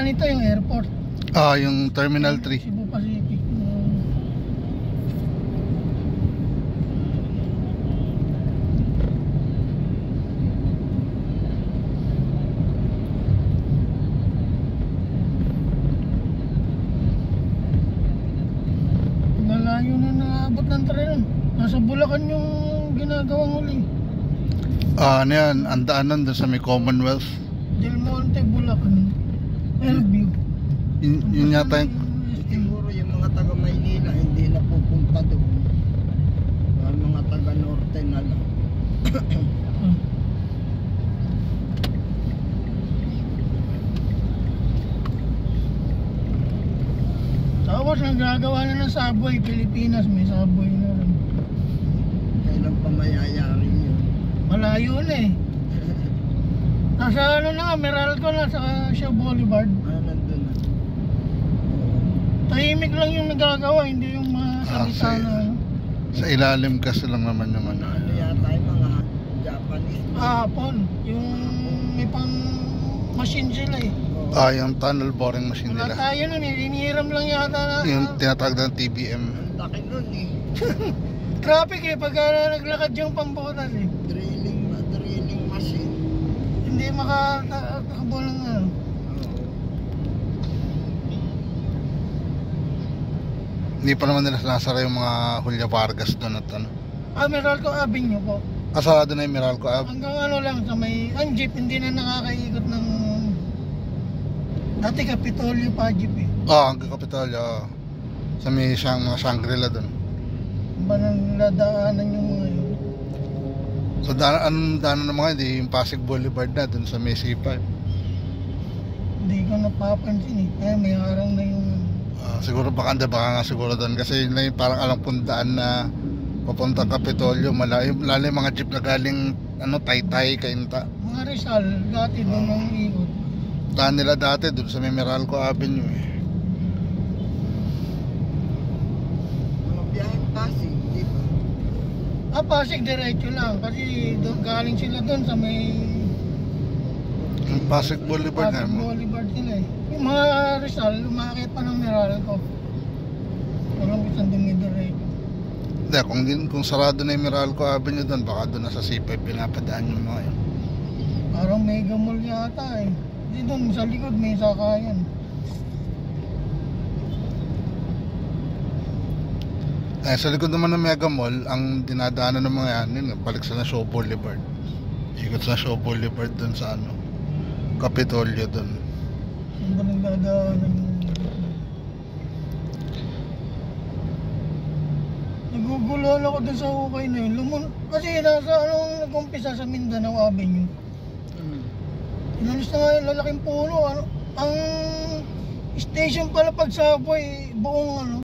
nito yung airport. Yung Terminal 3. Cebu Pacific. Nalayo na naabot ng tren. Nasa Bulacan yung ginagawang huli. Ano yan, ang daanan doon sa may Commonwealth. Del Monte, Bulacan. Elview. Yun yata yung... Siguro yung mga taga Maynila hindi na pupunta doon. Ang mga taga Norte na lang. Tapos naggagawa na ng subway. Pilipinas may subway na rin. Kailan pa mayayari yun? Malayo na eh. Nasa ano na nga, Meralco na sa Shaw Boulevard. Nandun na. Tahimik lang yung nagagawa, hindi yung masalita na ano. Sa ilalim kasi lang naman yung ano. Ano yata yung mga Japanese? Hapon, yung may pang machine sila eh. Yung tunnel boring machine Wala nila. tayo nun eh, inihiram lang yata na. Yung tinatawag ng TBM. Ang laki nun eh. Traffic eh, pagka naglakad yung pambutas eh. Drilling machine. Hindi makatakbo lang ano. Hindi pa naman nila sinasara yung mga Julia Vargas doon at ano. Meralco Avenue po. Sarado na yung Meralco Ave. Hanggang ano lang sa may, ang jeep hindi na nakakaikot ng dati Kapitolyo pa jeep eh. Hanggang Kapitolyo. Sa may mga Shangri-La doon. Ba nang ladaanan yung mga yun. So anong daanan ng mga hindi yung Pasig Boulevard na doon sa may C5. Hindi ko napapansin eh. May harang na yung Siguro baka nga siguro doon kasi yun lang yung parang alang pundaan na papuntang Kapitolyo. Malayo yung mga jeep na galing Taytay, Cainta. mga Rizal dati doon ang ikot. Daan nila dati doon sa may Meralco Avenue eh. Mga biyaheng Pasig, di ba? Pasig diretso lang kasi galing sila doon sa may Yung Pasig Boulevard na Pasig mo. Boulevard sila eh. Yung mga Rizal lumakit pa ng Meralco. Walang isang dumidiretso. Hindi, kung sarado na yung Meralco Avenue doon, baka doon na sa C5 pinapadaan yung mga yun. Parang mega mall yata eh. Kasi doon sa likod may sakayan. Sa likod naman ng Mega Mall, ang dinadaanan ng mga yan, balik sa Shaw Boulevard. Ikot sa Shaw Boulevard doon sa Kapitolyo doon. Saan ba nagdadaanan yung naguguluhan ako dun sa hukay na yun. Kasi nasa nag-umpisa sa Mindanao Avenue. Inalis na nga yung lalaking puno. Ang station pala pag subway, buong